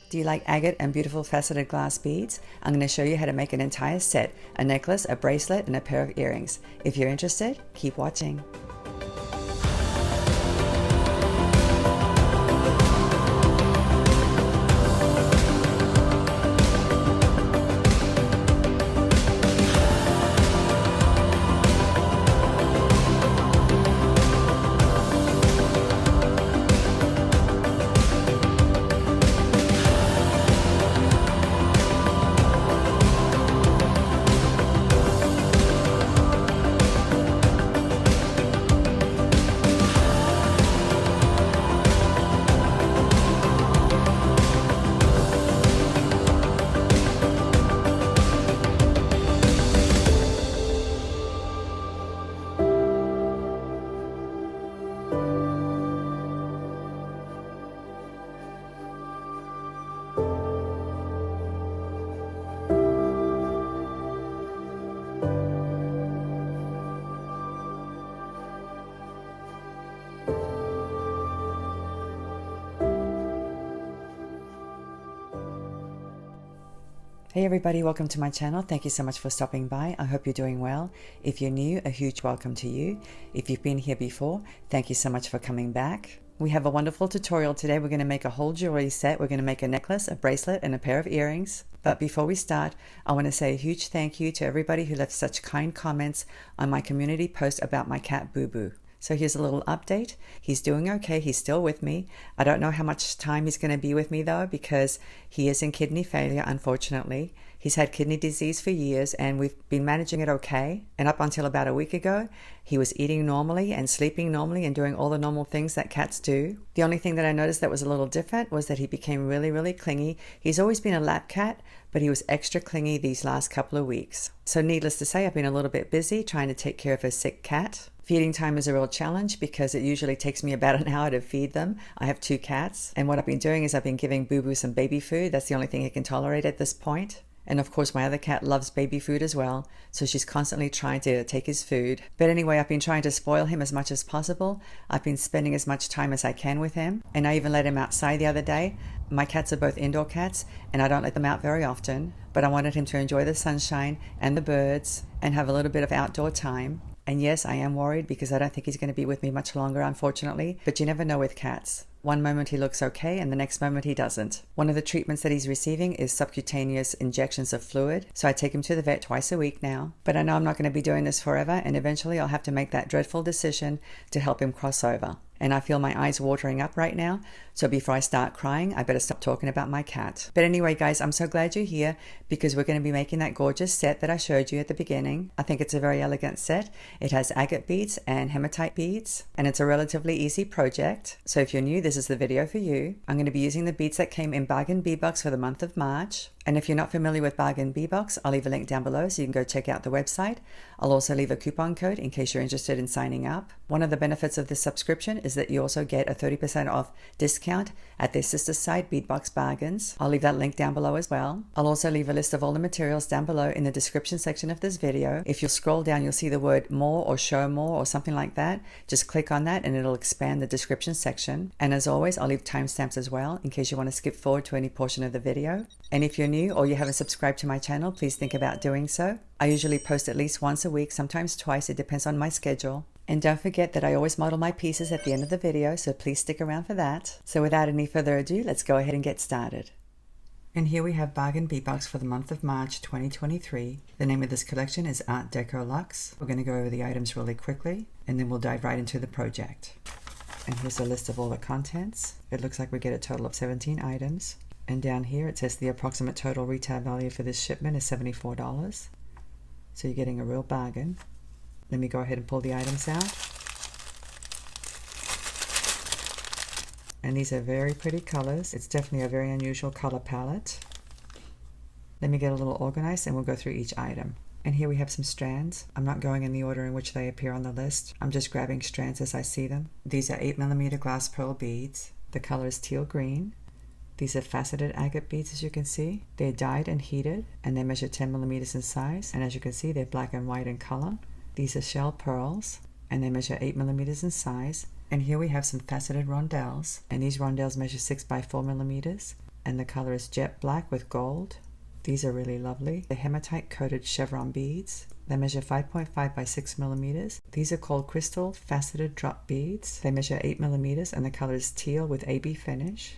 Do you like agate and beautiful faceted glass beads? I'm going to show you how to make an entire set, a necklace, a bracelet, and a pair of earrings. If you're interested, keep watching. Hey everybody, welcome to my channel. Thank you so much for stopping by. I hope you're doing well. If you're new, a huge welcome to you. If you've been here before, thank you so much for coming back. We have a wonderful tutorial today. We're going to make a whole jewelry set. We're going to make a necklace, a bracelet, and a pair of earrings. But before we start, I want to say a huge thank you to everybody who left such kind comments on my community post about my cat Boo Boo. So here's a little update. He's doing okay. He's still with me. I don't know how much time he's going to be with me though, because he is in kidney failure, unfortunately. He's had kidney disease for years and we've been managing it okay. And up until about a week ago, he was eating normally and sleeping normally and doing all the normal things that cats do. The only thing that I noticed that was a little different was that he became really, really clingy. He's always been a lap cat, but he was extra clingy these last couple of weeks. So needless to say, I've been a little bit busy trying to take care of a sick cat. Feeding time is a real challenge because it usually takes me about an hour to feed them. I have 2 cats, and what I've been doing is I've been giving Boo Boo some baby food. That's the only thing he can tolerate at this point. And of course my other cat loves baby food as well, so she's constantly trying to take his food. But anyway, I've been trying to spoil him as much as possible. I've been spending as much time as I can with him, and I even let him outside the other day. My cats are both indoor cats, and I don't let them out very often, but I wanted him to enjoy the sunshine and the birds and have a little bit of outdoor time. And yes, I am worried because I don't think he's going to be with me much longer, unfortunately, but you never know with cats. One moment he looks okay and the next moment he doesn't. One of the treatments that he's receiving is subcutaneous injections of fluid, so I take him to the vet twice a week now. But I know I'm not going to be doing this forever, and eventually I'll have to make that dreadful decision to help him cross over. And I feel my eyes watering up right now, so before I start crying, I better stop talking about my cat. But anyway, guys, I'm so glad you're here because we're going to be making that gorgeous set that I showed you at the beginning. I think it's a very elegant set. It has agate beads and hematite beads, and it's a relatively easy project. So if you're new, this is the video for you. I'm going to be using the beads that came in Bargain Bee Box for the month of March. And if you're not familiar with Bargain Bee Box, I'll leave a link down below so you can go check out the website. I'll also leave a coupon code in case you're interested in signing up. One of the benefits of this subscription is that you also get a 30% off discount at their sister site, Beadbox Bargains. I'll leave that link down below as well. I'll also leave a list of all the materials down below in the description section of this video. If you'll scroll down, you'll see the word more or show more or something like that. Just click on that and it'll expand the description section. And as always, I'll leave timestamps as well in case you want to skip forward to any portion of the video. And if you're new or you haven't subscribed to my channel, please think about doing so. I usually post at least once a week, sometimes twice. It depends on my schedule. And don't forget that I always model my pieces at the end of the video, so please stick around for that. So without any further ado, let's go ahead and get started. And here we have Bargain Bee Box for the month of March 2023. The name of this collection is Art Deco Luxe. We're going to go over the items really quickly, and then we'll dive right into the project. And here's a list of all the contents. It looks like we get a total of 17 items. And down here it says the approximate total retail value for this shipment is $74. So you're getting a real bargain. Let me go ahead and pull the items out. And these are very pretty colors. It's definitely a very unusual color palette. Let me get a little organized and we'll go through each item. And here we have some strands. I'm not going in the order in which they appear on the list. I'm just grabbing strands as I see them. These are 8mm glass pearl beads. The color is teal green. These are faceted agate beads, as you can see. They're dyed and heated, and they measure 10mm in size. And as you can see, they're black and white in color. These are shell pearls, and they measure 8mm in size. And here we have some faceted rondelles, and these rondelles measure 6 by 4mm. and the color is jet black with gold. These are really lovely. The hematite coated chevron beads. They measure 5.5 by 6 millimeters. These are called crystal faceted drop beads. They measure 8 millimeters and the color is teal with AB finish.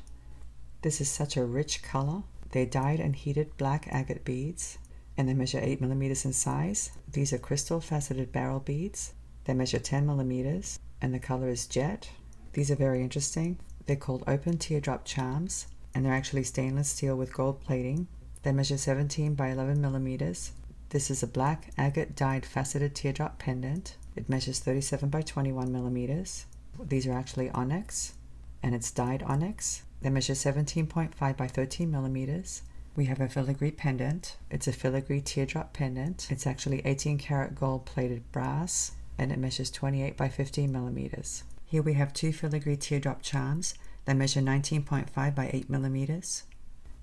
This is such a rich color. They're dyed and heated black agate beads and they measure 8 millimeters in size. These are crystal faceted barrel beads. They measure 10 millimeters and the color is jet. These are very interesting. They're called open teardrop charms and they're actually stainless steel with gold plating. They measure 17 by 11 millimeters. This is a black agate dyed faceted teardrop pendant. It measures 37 by 21 millimeters. These are actually onyx and it's dyed onyx. They measure 17.5 by 13 millimeters. We have a filigree pendant. It's a filigree teardrop pendant. It's actually 18 karat gold plated brass and it measures 28 by 15 millimeters. Here we have two filigree teardrop charms. They measure 19.5 by 8 millimeters.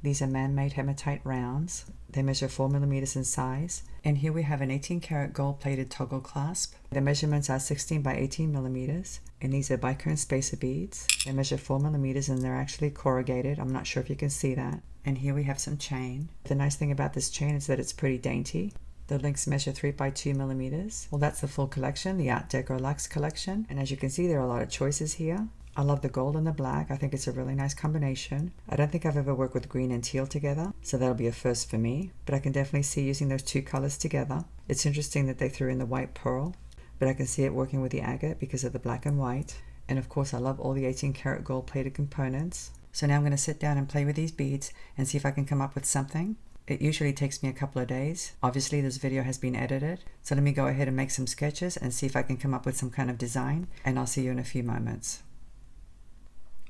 These are man-made hematite rounds. They measure 4 millimeters in size. And here we have an 18 karat gold plated toggle clasp. The measurements are 16 by 18 millimeters. And these are Bicone spacer beads. They measure 4 millimeters and they're actually corrugated. I'm not sure if you can see that. And here we have some chain. The nice thing about this chain is that it's pretty dainty. The links measure 3 by 2 millimeters. Well, that's the full collection, the Art Deco Luxe collection. And as you can see, there are a lot of choices here. I love the gold and the black. I think it's a really nice combination. I don't think I've ever worked with green and teal together, so that'll be a first for me. But I can definitely see using those two colors together. It's interesting that they threw in the white pearl, but I can see it working with the agate because of the black and white. And of course, I love all the 18 karat gold plated components. So now I'm going to sit down and play with these beads and see if I can come up with something. It usually takes me a couple of days. Obviously, this video has been edited. So let me go ahead and make some sketches and see if I can come up with some kind of design. And I'll see you in a few moments.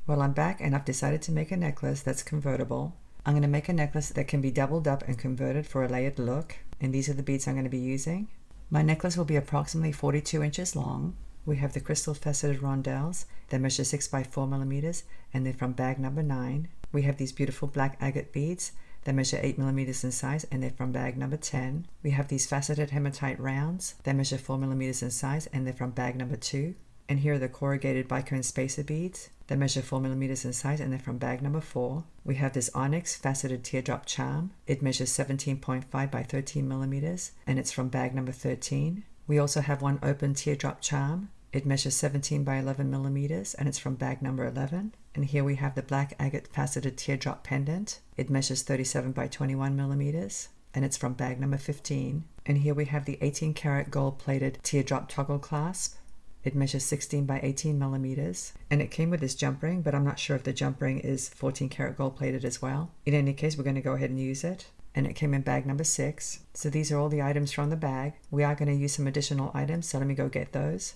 Well, I'm back and I've decided to make a necklace that's convertible. I'm going to make a necklace that can be doubled up and converted for a layered look. And these are the beads I'm going to be using. My necklace will be approximately 42 inches long. We have the crystal faceted rondelles. They measure 6 by 4 millimeters and they're from bag number 9. We have these beautiful black agate beads. They measure 8 millimeters in size and they're from bag number 10. We have these faceted hematite rounds. They measure 4 millimeters in size and they're from bag number 2. And here are the corrugated Bicone spacer beads. They measure 4 millimeters in size and they're from bag number 4. We have this Onyx faceted teardrop charm. It measures 17.5 by 13 millimeters and it's from bag number 13. We also have one open teardrop charm. It measures 17 by 11 millimeters and it's from bag number 11. And here we have the black agate faceted teardrop pendant. It measures 37 by 21 millimeters and it's from bag number 15. And here we have the 18 karat gold plated teardrop toggle clasp. It measures 16 by 18 millimeters and it came with this jump ring, but I'm not sure if the jump ring is 14 karat gold plated as well. In any case, we're going to go ahead and use it. And it came in bag number 6. So these are all the items from the bag. We are going to use some additional items, so let me go get those.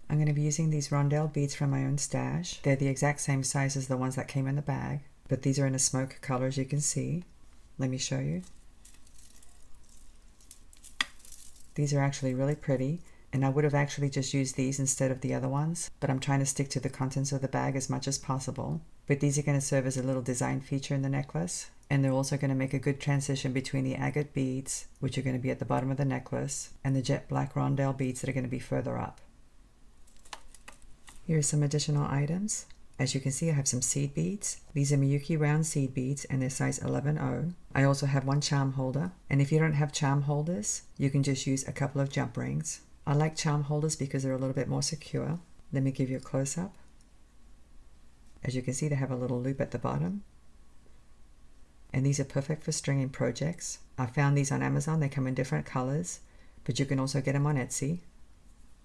I'm going to be using these Rondelle beads from my own stash. They're the exact same size as the ones that came in the bag, but these are in a smoke color, as you can see. Let me show you. These are actually really pretty. And I would have actually just used these instead of the other ones, but I'm trying to stick to the contents of the bag as much as possible. But these are going to serve as a little design feature in the necklace. And they're also going to make a good transition between the agate beads, which are going to be at the bottom of the necklace, and the jet black Rondelle beads that are going to be further up. Here are some additional items. As you can see, I have some seed beads. These are Miyuki round seed beads and they're size 11-0. I also have one charm holder. And if you don't have charm holders, you can just use a couple of jump rings. I like charm holders because they're a little bit more secure. Let me give you a close-up. As you can see, they have a little loop at the bottom. And these are perfect for stringing projects. I found these on Amazon. They come in different colors, but you can also get them on Etsy.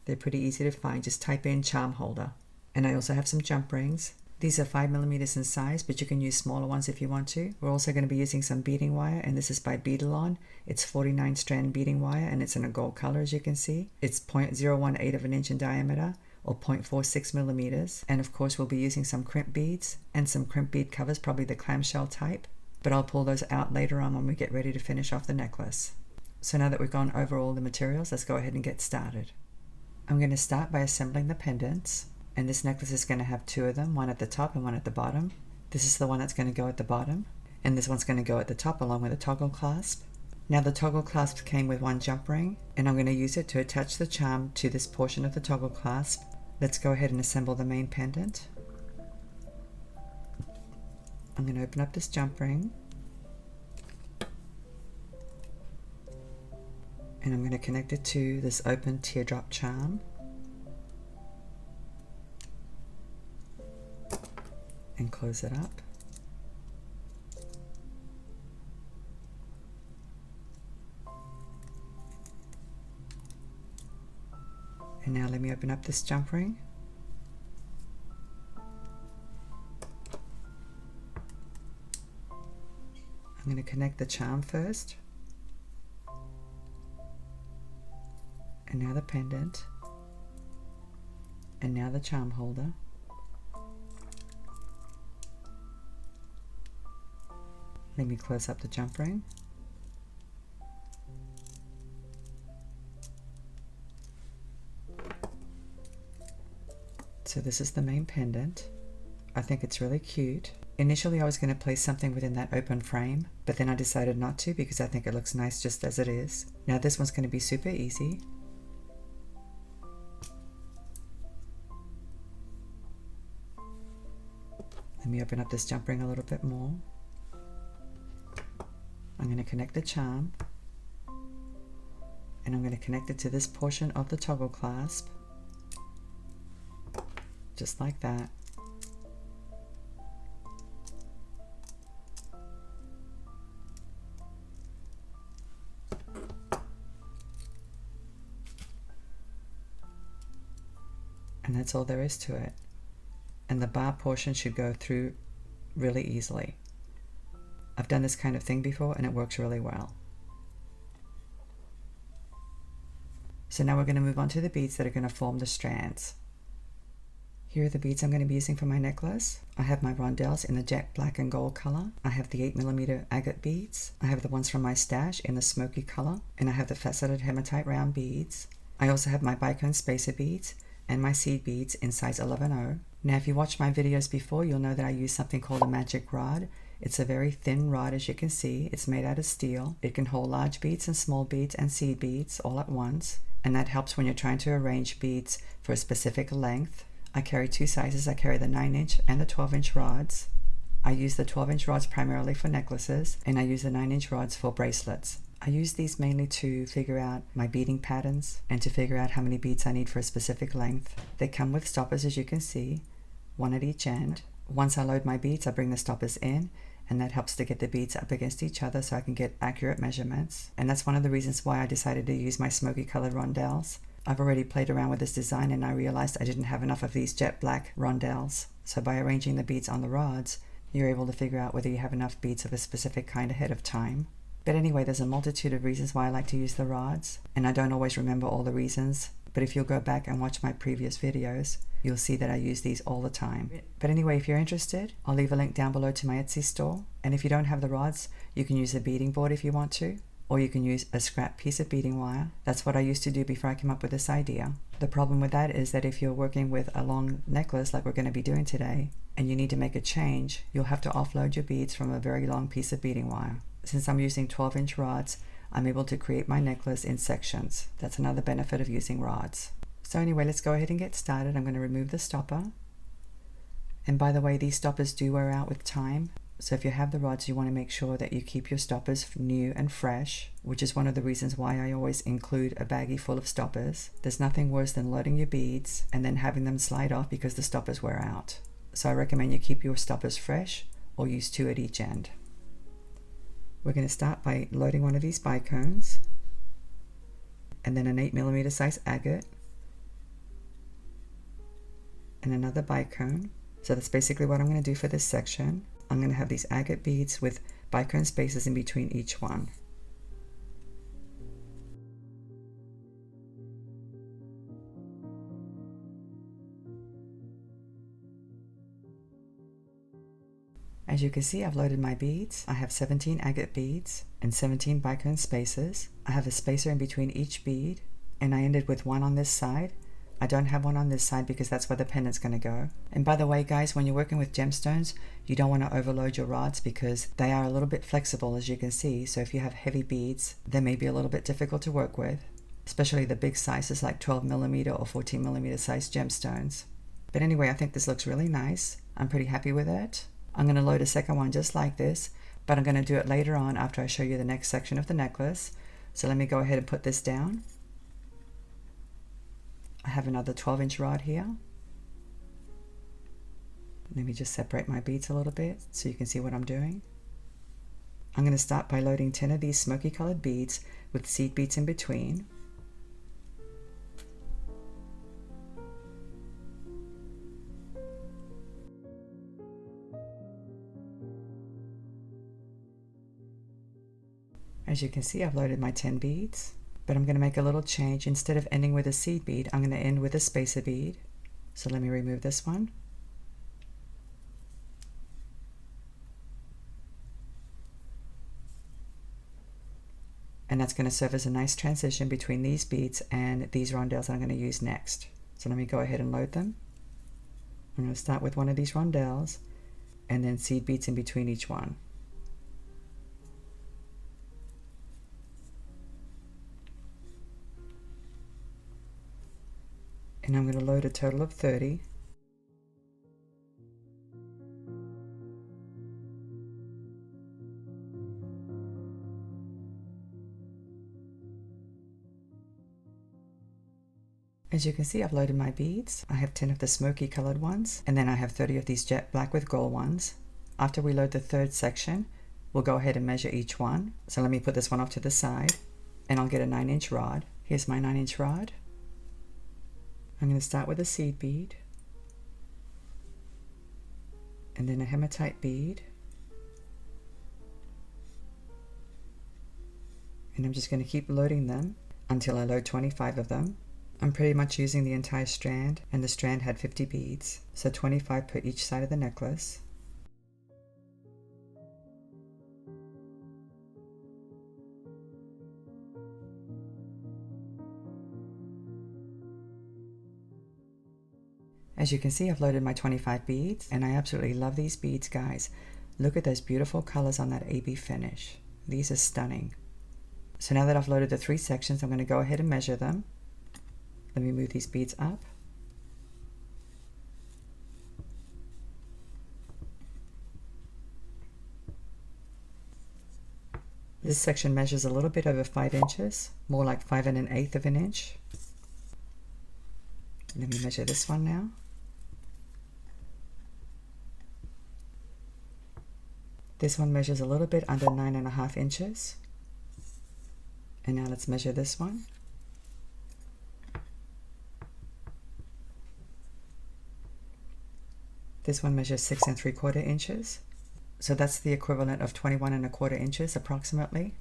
They're pretty easy to find. Just type in charm holder. And I also have some jump rings. These are 5 millimeters in size, but you can use smaller ones if you want to. We're also going to be using some beading wire, and this is by Beadalon. It's 49 strand beading wire, and it's in a gold color, as you can see. It's 0.018 of an inch in diameter, or 0.46 millimeters. And of course, we'll be using some crimp beads and some crimp bead covers, probably the clamshell type. But I'll pull those out later on when we get ready to finish off the necklace. So now that we've gone over all the materials, let's go ahead and get started. I'm going to start by assembling the pendants. And this necklace is going to have 2 of them, one at the top and one at the bottom. This is the one that's going to go at the bottom. And this one's going to go at the top along with a toggle clasp. Now the toggle clasp came with one jump ring, and I'm going to use it to attach the charm to this portion of the toggle clasp. Let's go ahead and assemble the main pendant. I'm going to open up this jump ring. And I'm going to connect it to this open teardrop charm. And close it up. And now let me open up this jump ring. I'm going to connect the charm first. And now the pendant. And now the charm holder. Let me close up the jump ring. So this is the main pendant. I think it's really cute. Initially I was going to place something within that open frame, but then I decided not to because I think it looks nice just as it is. Now this one's going to be super easy. Let me open up this jump ring a little bit more. I'm going to connect the charm, and I'm going to connect it to this portion of the toggle clasp, just like that. And that's all there is to it. And the bar portion should go through really easily. I've done this kind of thing before and it works really well. So now we're going to move on to the beads that are going to form the strands. Here are the beads I'm going to be using for my necklace. I have my rondelles in the jet black and gold color. I have the 8mm agate beads. I have the ones from my stash in the smoky color. And I have the faceted hematite round beads. I also have my Bicone spacer beads and my seed beads in size 11/0. Now if you watched my videos before, you'll know that I use something called a magic rod. It's a very thin rod, as you can see. It's made out of steel. It can hold large beads and small beads and seed beads all at once. And that helps when you're trying to arrange beads for a specific length. I carry two sizes. I carry the 9-inch and the 12-inch rods. I use the 12-inch rods primarily for necklaces, and I use the 9-inch rods for bracelets. I use these mainly to figure out my beading patterns and to figure out how many beads I need for a specific length. They come with stoppers, as you can see, one at each end. Once I load my beads, I bring the stoppers in, and that helps to get the beads up against each other so I can get accurate measurements. And that's one of the reasons why I decided to use my smoky colored rondelles. I've already played around with this design and I realized I didn't have enough of these jet black rondelles. So by arranging the beads on the rods, you're able to figure out whether you have enough beads of a specific kind ahead of time. But anyway, there's a multitude of reasons why I like to use the rods, and I don't always remember all the reasons, but if you'll go back and watch my previous videos, you'll see that I use these all the time. But anyway, if you're interested, I'll leave a link down below to my Etsy store, and if you don't have the rods, you can use a beading board if you want to, or you can use a scrap piece of beading wire. That's what I used to do before I came up with this idea. The problem with that is that if you're working with a long necklace like we're going to be doing today, and you need to make a change, you'll have to offload your beads from a very long piece of beading wire. Since I'm using 12-inch rods, I'm able to create my necklace in sections. That's another benefit of using rods. So anyway, let's go ahead and get started. I'm going to remove the stopper. And by the way, these stoppers do wear out with time. So if you have the rods, you want to make sure that you keep your stoppers new and fresh, which is one of the reasons why I always include a baggie full of stoppers. There's nothing worse than loading your beads and then having them slide off because the stoppers wear out. So I recommend you keep your stoppers fresh or use 2 at each end. We're going to start by loading one of these bicones and then an 8mm size agate and another bicone. So that's basically what I'm going to do for this section. I'm going to have these agate beads with bicone spaces in between each one. As you can see, I've loaded my beads. I have 17 agate beads and 17 bicone spaces. I have a spacer in between each bead, and I ended with one on this side. I don't have one on this side because that's where the pendant's going to go. And by the way, guys, when you're working with gemstones, you don't want to overload your rods because they are a little bit flexible, as you can see. So if you have heavy beads, they may be a little bit difficult to work with, especially the big sizes like 12mm or 14mm size gemstones. But anyway, I think this looks really nice. I'm pretty happy with it. I'm going to load a second one just like this, but I'm going to do it later on after I show you the next section of the necklace. So let me go ahead and put this down. I have another 12-inch rod here. Let me just separate my beads a little bit so you can see what I'm doing. I'm going to start by loading 10 of these smoky colored beads with seed beads in between. As you can see, I've loaded my 10 beads, but I'm going to make a little change. Instead of ending with a seed bead, I'm going to end with a spacer bead. So let me remove this one. And that's going to serve as a nice transition between these beads and these rondelles that I'm going to use next. So let me go ahead and load them. I'm going to start with one of these rondelles and then seed beads in between each one. And I'm going to load a total of 30. As you can see, I've loaded my beads. I have 10 of the smoky colored ones, and then I have 30 of these jet black with gold ones. After we load the third section, we'll go ahead and measure each one. So let me put this one off to the side, and I'll get a 9-inch rod. Here's my 9-inch rod. I'm going to start with a seed bead, and then a hematite bead, and I'm just going to keep loading them until I load 25 of them. I'm pretty much using the entire strand, and the strand had 50 beads, so 25 per each side of the necklace. As you can see, I've loaded my 25 beads, and I absolutely love these beads, guys. Look at those beautiful colors on that AB finish. These are stunning. So now that I've loaded the 3 sections, I'm going to go ahead and measure them. Let me move these beads up. This section measures a little bit over 5 inches, more like 5 1/8 of an inch. Let me measure this one now. This one measures a little bit under 9.5 inches. And now let's measure this one. This one measures 6 3/4 inches. So that's the equivalent of 21 1/4 inches approximately.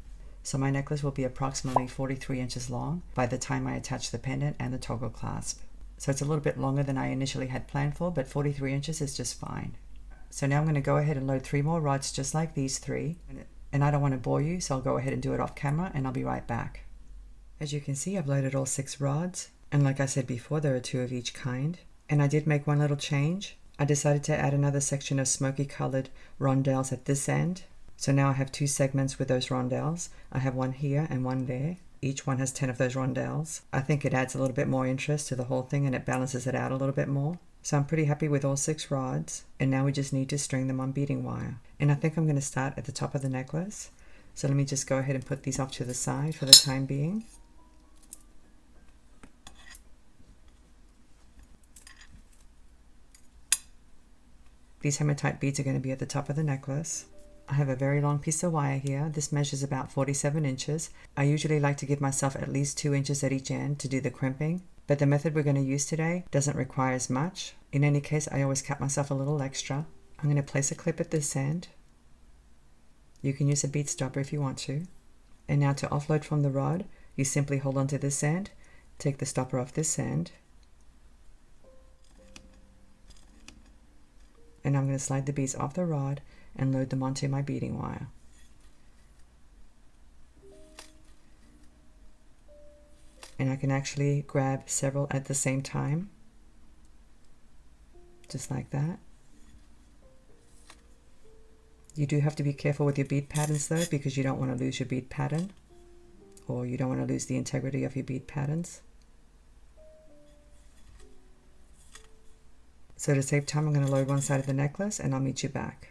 So my necklace will be approximately 43 inches long by the time I attach the pendant and the toggle clasp. So it's a little bit longer than I initially had planned for, but 43 inches is just fine. So now I'm going to go ahead and load 3 more rods just like these 3. And I don't want to bore you, so I'll go ahead and do it off camera, and I'll be right back. As you can see, I've loaded all 6 rods. And like I said before, there are 2 of each kind. And I did make one little change. I decided to add another section of smoky colored rondelles at this end. So now I have 2 segments with those rondelles. I have one here and one there. Each one has 10 of those rondelles. I think it adds a little bit more interest to the whole thing, and it balances it out a little bit more. So I'm pretty happy with all 6 rods, and now we just need to string them on beading wire. And I think I'm going to start at the top of the necklace. So let me just go ahead and put these off to the side for the time being. These hematite beads are going to be at the top of the necklace. I have a very long piece of wire here. This measures about 47 inches. I usually like to give myself at least 2 inches at each end to do the crimping, but the method we're going to use today doesn't require as much. In any case, I always cut myself a little extra. I'm going to place a clip at this end. You can use a bead stopper if you want to. And now to offload from the rod, you simply hold onto this end, take the stopper off this end, and I'm going to slide the beads off the rod and load them onto my beading wire. And I can actually grab several at the same time, just like that. You do have to be careful with your bead patterns though, because you don't want to lose your bead pattern, or you don't want to lose the integrity of your bead patterns. So to save time, I'm going to load one side of the necklace and I'll meet you back.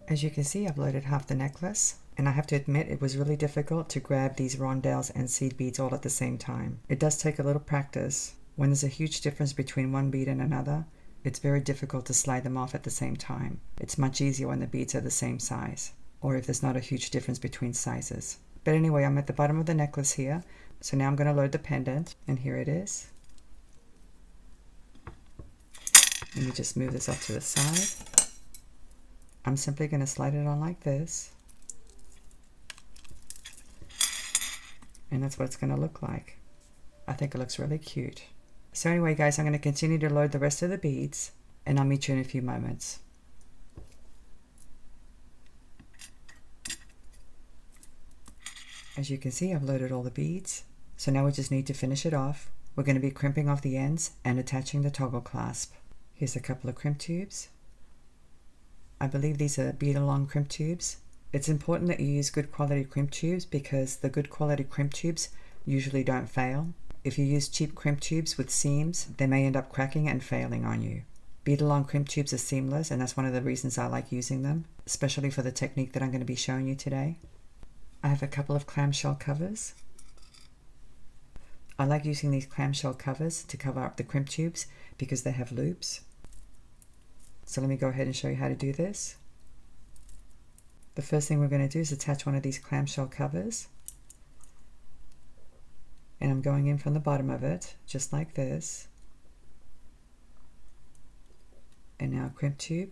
As you can see, I've loaded half the necklace, and I have to admit it was really difficult to grab these rondelles and seed beads all at the same time. It does take a little practice. When there's a huge difference between one bead and another, it's very difficult to slide them off at the same time. It's much easier when the beads are the same size, or if there's not a huge difference between sizes. But anyway, I'm at the bottom of the necklace here, so now I'm going to load the pendant, and here it is. Let me just move this off to the side. I'm simply going to slide it on like this, and that's what it's going to look like. I think it looks really cute. So anyway guys, I'm going to continue to load the rest of the beads, and I'll meet you in a few moments. As you can see, I've loaded all the beads, so now we just need to finish it off. We're going to be crimping off the ends and attaching the toggle clasp. Here's a couple of crimp tubes. I believe these are bead along crimp tubes. It's important that you use good quality crimp tubes because the good quality crimp tubes usually don't fail. If you use cheap crimp tubes with seams, they may end up cracking and failing on you. Bead along crimp tubes are seamless, and that's one of the reasons I like using them, especially for the technique that I'm going to be showing you today. I have a couple of clamshell covers. I like using these clamshell covers to cover up the crimp tubes because they have loops. So let me go ahead and show you how to do this. The first thing we're going to do is attach one of these clamshell covers. And I'm going in from the bottom of it, just like this. And now a crimp tube.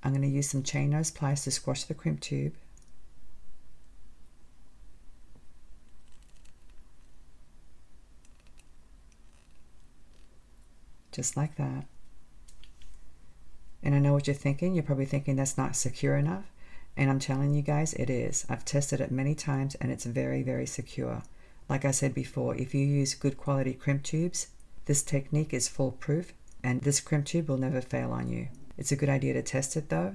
I'm going to use some chain nose pliers to squash the crimp tube. Just like that. And I know what you're thinking. You're probably thinking that's not secure enough. And I'm telling you guys, it is. I've tested it many times and it's very, very secure. Like I said before, if you use good quality crimp tubes, this technique is foolproof and this crimp tube will never fail on you. It's a good idea to test it though.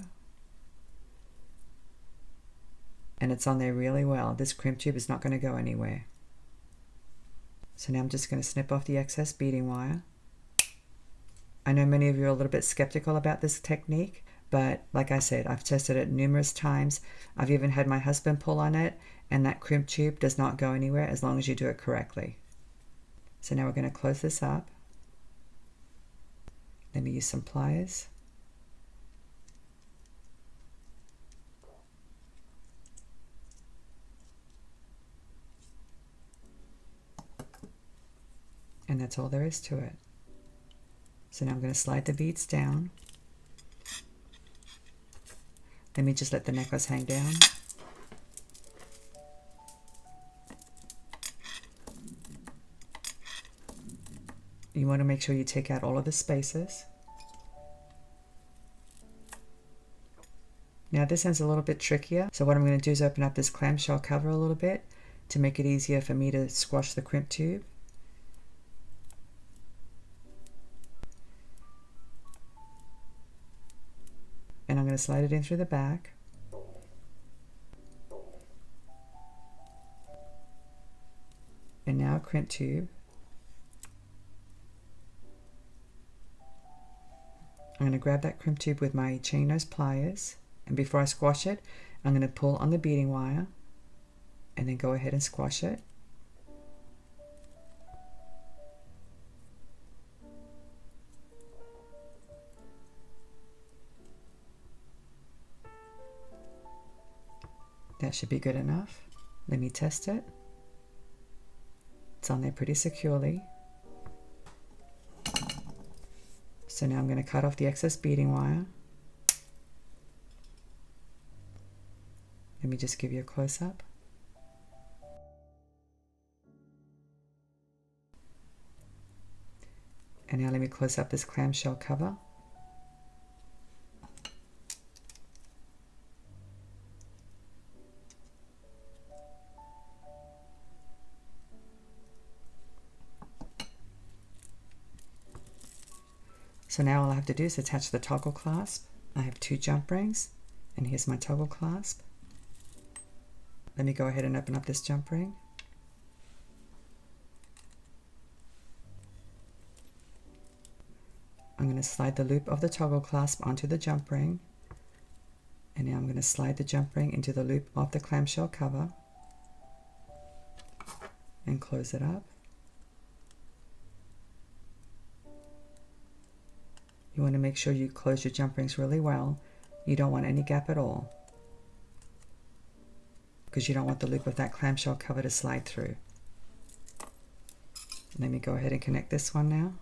And it's on there really well. This crimp tube is not going to go anywhere. So now I'm just going to snip off the excess beading wire. I know many of you are a little bit skeptical about this technique, but like I said, I've tested it numerous times. I've even had my husband pull on it, and that crimp tube does not go anywhere as long as you do it correctly. So now we're going to close this up. Let me use some pliers. And that's all there is to it. So now I'm going to slide the beads down. Let me just let the necklace hang down. You want to make sure you take out all of the spaces. Now this end's a little bit trickier, so what I'm going to do is open up this clamshell cover a little bit to make it easier for me to squash the crimp tube. And I'm going to slide it in through the back. And now a crimp tube. I'm going to grab that crimp tube with my chain nose pliers, and before I squash it, I'm going to pull on the beading wire and then go ahead and squash it. That should be good enough. Let me test it. It's on there pretty securely. So now I'm going to cut off the excess beading wire. Let me just give you a close-up. And now let me close up this clamshell cover. So now all I have to do is attach the toggle clasp. I have 2 jump rings, and here's my toggle clasp. Let me go ahead and open up this jump ring. I'm going to slide the loop of the toggle clasp onto the jump ring. And now I'm going to slide the jump ring into the loop of the clamshell cover and close it up. You want to make sure you close your jump rings really well. You don't want any gap at all, because you don't want the loop of that clamshell cover to slide through. Let me go ahead and connect this one now.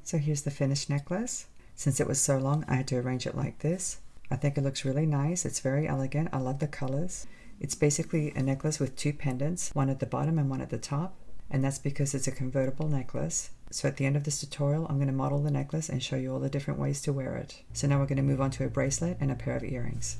So here's the finished necklace. Since it was so long, I had to arrange it like this. I think it looks really nice. It's very elegant. I love the colors. It's basically a necklace with two pendants, one at the bottom and one at the top. And that's because it's a convertible necklace. So at the end of this tutorial, I'm going to model the necklace and show you all the different ways to wear it. So now we're going to move on to a bracelet and a pair of earrings.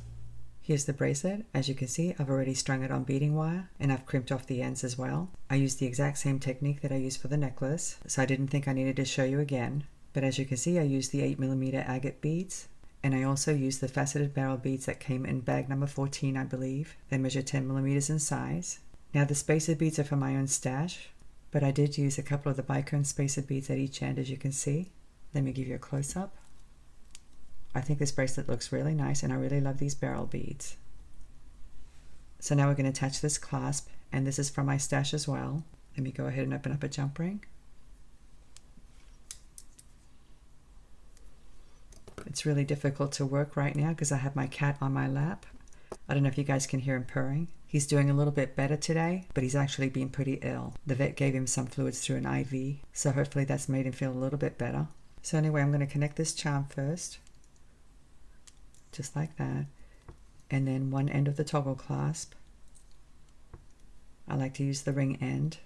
Here's the bracelet. As you can see, I've already strung it on beading wire and I've crimped off the ends as well. I used the exact same technique that I used for the necklace, so I didn't think I needed to show you again. But as you can see, I used the 8mm agate beads, and I also used the faceted barrel beads that came in bag number 14, I believe. They measure 10mm in size. Now the spacer beads are for my own stash, but I did use a couple of the Bicone spacer beads at each end, as you can see. Let me give you a close-up. I think this bracelet looks really nice, and I really love these barrel beads. So now we're going to attach this clasp, and this is from my stash as well. Let me go ahead and open up a jump ring. It's really difficult to work right now because I have my cat on my lap. I don't know if you guys can hear him purring. He's doing a little bit better today, but he's actually been pretty ill. The vet gave him some fluids through an IV, so hopefully that's made him feel a little bit better. So anyway, I'm going to connect this charm first, just like that, and then one end of the toggle clasp. I like to use the ring end.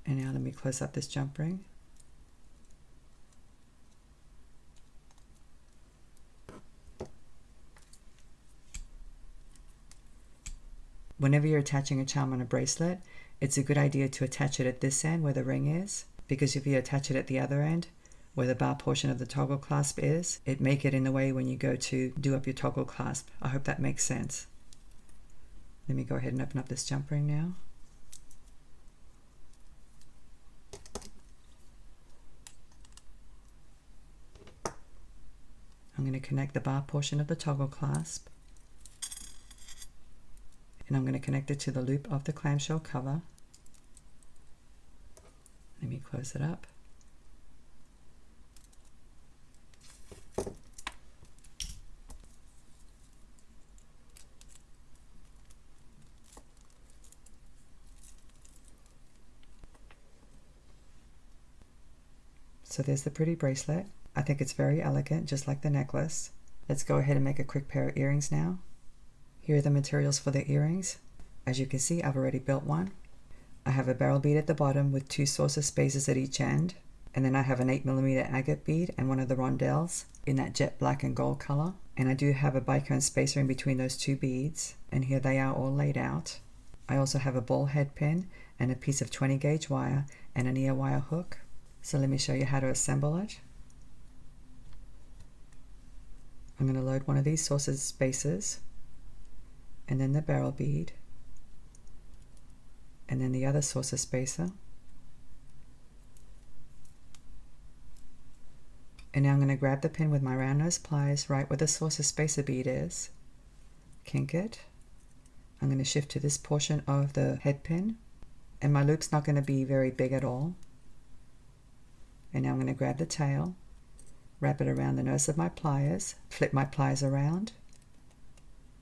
And now let me close up this jump ring. Whenever you're attaching a charm on a bracelet, it's a good idea to attach it at this end where the ring is, because if you attach it at the other end, where the bar portion of the toggle clasp is, it may get in the way when you go to do up your toggle clasp. I hope that makes sense. Let me go ahead and open up this jump ring now. I'm going to connect the bar portion of the toggle clasp, and I'm going to connect it to the loop of the clamshell cover. Let me close it up. So there's the pretty bracelet. I think it's very elegant, just like the necklace. Let's go ahead and make a quick pair of earrings now. Here are the materials for the earrings. As you can see, I've already built one. I have a barrel bead at the bottom with 2 saucer spacers at each end, and then I have an 8mm agate bead and one of the rondelles in that jet black and gold color. And I do have a Bicone spacer in between those 2 beads, and here they are all laid out. I also have a ball head pin and a piece of 20 gauge wire and an ear wire hook. So let me show you how to assemble it. I'm going to load one of these saucer spacers, and then the barrel bead, and then the other saucer spacer. And now I'm going to grab the pin with my round nose pliers right where the saucer spacer bead is, kink it. I'm going to shift to this portion of the head pin, and my loop's not going to be very big at all. And now I'm going to grab the tail, wrap it around the nose of my pliers, flip my pliers around,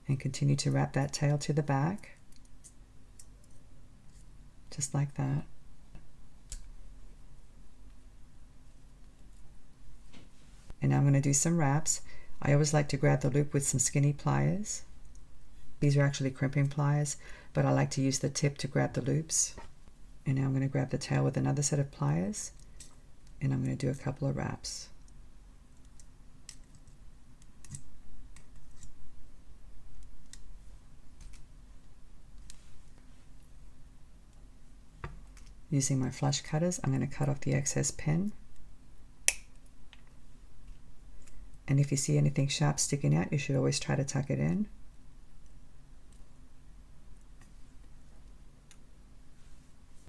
and continue to wrap that tail to the back, just like that. And now I'm going to do some wraps. I always like to grab the loop with some skinny pliers. These are actually crimping pliers, but I like to use the tip to grab the loops. And now I'm going to grab the tail with another set of pliers, and I'm going to do a couple of wraps. Using my flush cutters, I'm going to cut off the excess pin. And if you see anything sharp sticking out, you should always try to tuck it in.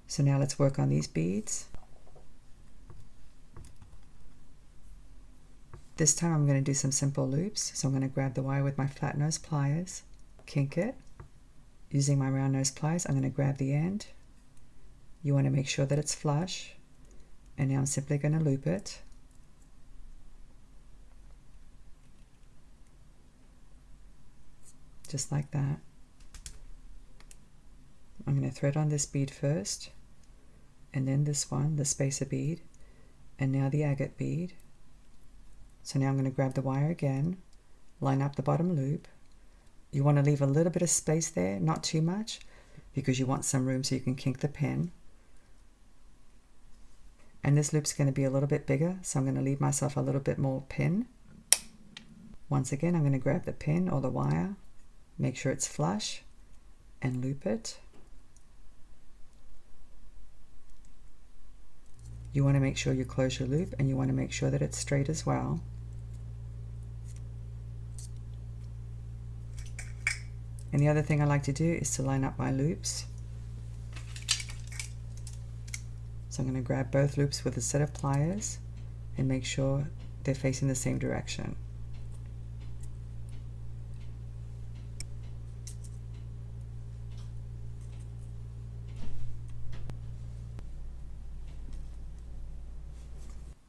So now let's work on these beads. This time I'm going to do some simple loops. So I'm going to grab the wire with my flat nose pliers, kink it. Using my round nose pliers, I'm going to grab the end. You want to make sure that it's flush. And now I'm simply going to loop it. Just like that. I'm going to thread on this bead first, and then this one, the spacer bead, and now the agate bead. So now I'm going to grab the wire again, line up the bottom loop. You want to leave a little bit of space there, not too much, because you want some room so you can kink the pin. And this loop's going to be a little bit bigger, so I'm going to leave myself a little bit more pin. Once again, I'm going to grab the pin or the wire, make sure it's flush, and loop it. You want to make sure you close your loop, and you want to make sure that it's straight as well. And the other thing I like to do is to line up my loops. So I'm going to grab both loops with a set of pliers and make sure they're facing the same direction.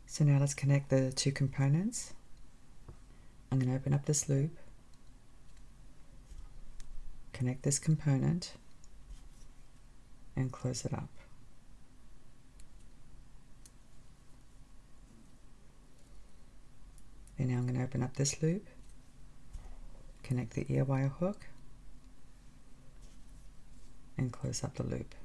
So now let's connect the two components. I'm going to open up this loop, connect this component, and close it up. And now I'm going to open up this loop, connect the ear wire hook, and close up the loop.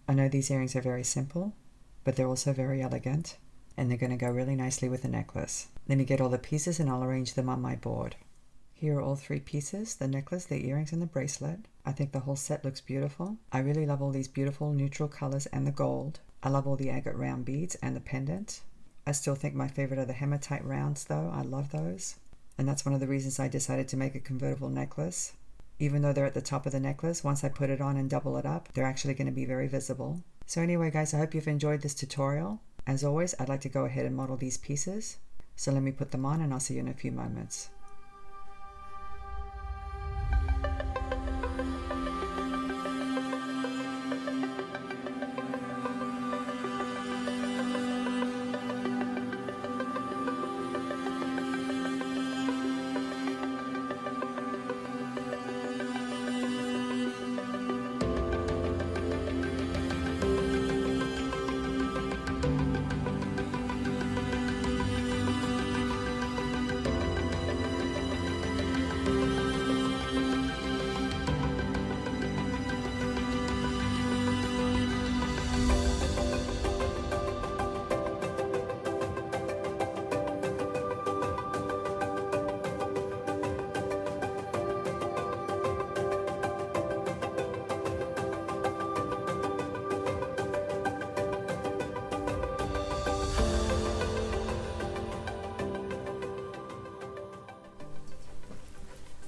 I know these earrings are very simple, but they're also very elegant, and they're going to go really nicely with the necklace. Let me get all the pieces and I'll arrange them on my board. Here are all three pieces, the necklace, the earrings, and the bracelet. I think the whole set looks beautiful. I really love all these beautiful neutral colors and the gold. I love all the agate round beads and the pendant. I still think my favorite are the hematite rounds though. I love those. And that's one of the reasons I decided to make a convertible necklace. Even though they're at the top of the necklace, once I put it on and double it up, they're actually going to be very visible. So anyway guys, I hope you've enjoyed this tutorial. As always, I'd like to go ahead and model these pieces. So let me put them on and I'll see you in a few moments.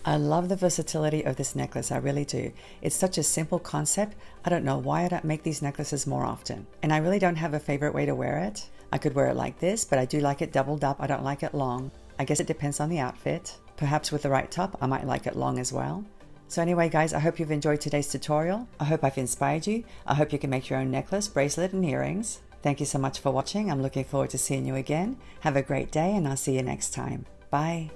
I love the versatility of this necklace, I really do. It's such a simple concept. I don't know why I don't make these necklaces more often. And I really don't have a favorite way to wear it. I could wear it like this, but I do like it doubled up. I don't like it long. I guess it depends on the outfit. Perhaps with the right top, I might like it long as well. So anyway guys, I hope you've enjoyed today's tutorial. I hope I've inspired you. I hope you can make your own necklace, bracelet, and earrings. Thank you so much for watching. I'm looking forward to seeing you again. Have a great day and I'll see you next time. Bye.